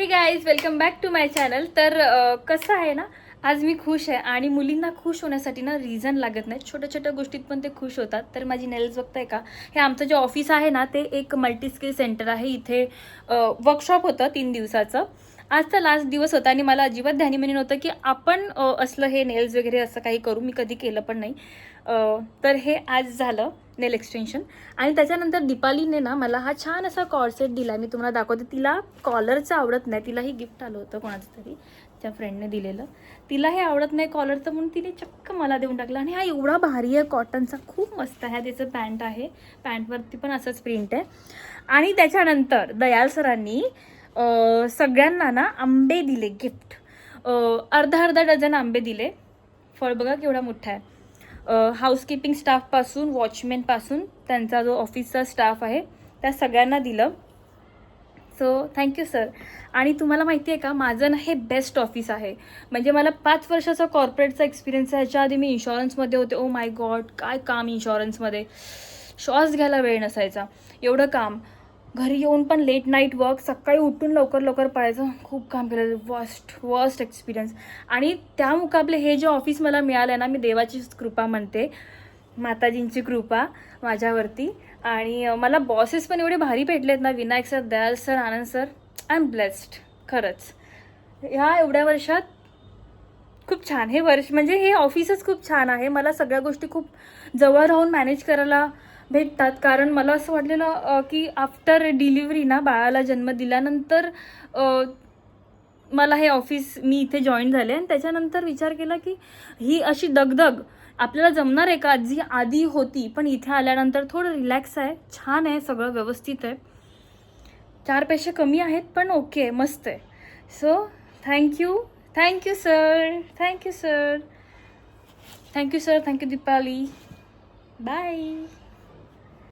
हे guys, welcome back to my channel. तर कसं आहे ना, आज मी खुश आहे आणि मुलींना खुश होण्यासाठी ना रिझन लागत नाही. छोट्या छोट्या गोष्टीत पण ते खुश होतात. तर माझी नेल्स बघताय का, हे आमचं जे ऑफिस आहे ना ते एक मल्टी स्किल सेंटर आहे. इथे वर्कशॉप होतं 3 दिवसाचं. आजचा लास्ट दिवस होता आणि मला अजिबात ध्यानी नव्हतं की आपण असलं हे नेल्स वगैरे असं काही करू. मी कधी केलं पण नाही. तर हे आज झालं नेल एक्सटेन्शन. आणि त्याच्यानंतर दीपालीने ना मला हा छान असा कॉर्सेट दिला. मी तुम्हाला दाखवते. तिला कॉलरचं आवडत नाही. तिला ही गिफ्ट आलं होतं कोणाचं तरी, त्या फ्रेंडने दिलेलं. तिला हे आवडत नाही कॉलरचं, म्हणून तिने चक्क मला देऊन टाकलं. आणि हा एवढा भारी आहे, कॉटनचा, खूप मस्त आहे. त्याचं पॅन्ट आहे, पॅन्टवरती पण असंच प्रिंट आहे. आणि त्याच्यानंतर दयाल सरांनी सगळ्यांना ना आंबे दिले गिफ्ट. अर्धा अर्धा डझन आंबे दिले. फळ बघा केवढा मोठा आहे. हाऊसकीपिंग स्टाफपासून, वॉचमॅनपासून, त्यांचा जो ऑफिसचा स्टाफ आहे त्या सगळ्यांना दिलं. So thank you sir. आणि तुम्हाला माहिती आहे का, माझं ना हे बेस्ट ऑफिस आहे. म्हणजे मला 5 वर्षाचा कॉर्पोरेटचा एक्सपिरियन्स आहे. ह्याच्या आधी मी इन्शुरन्समध्ये होते. ओ माय गॉड, काय काम इन्शुरन्समध्ये. श्वास घ्यायला वेळ नसायचा, एवढं काम. घरी येऊन पण लेट नाईट वर्क, सकाळी उठून लवकर लवकर पळायचं. खूप काम केलं. Worst experience. आणि त्या मुकाबले हे जे ऑफिस मला मिळालं आहे ना, मी देवाचीच कृपा म्हणते, माताजींची कृपा माझ्यावरती. आणि मला बॉसेस पण एवढे भारी भेटलेत ना, Vinayak sir, Dayal sir, Anand sir. I am blessed खरंच. ह्या एवढ्या वर्षात खूप छान हे वर्ष, म्हणजे हे ऑफिसच खूप छान आहे. मला सगळ्या गोष्टी खूप जवळ राहून मॅनेज करायला भेटतात. कारण मला असं वाटलेलं की आफ्टर डिलिव्हरी ना, बाळाला जन्म दिल्यानंतर मला हे ऑफिस, मी इथे जॉईन झाले. आणि त्याच्यानंतर विचार केला की ही अशी दगदग आपल्याला जमणार आहे का, जी आधी होती. पण इथे आल्यानंतर थोडं रिलॅक्स आहे, छान आहे, सगळं व्यवस्थित आहे. 4 पैसे कमी आहेत पण ओके, मस्त आहे. So thank you sir, thank you sir, thank you Deepali. Bye.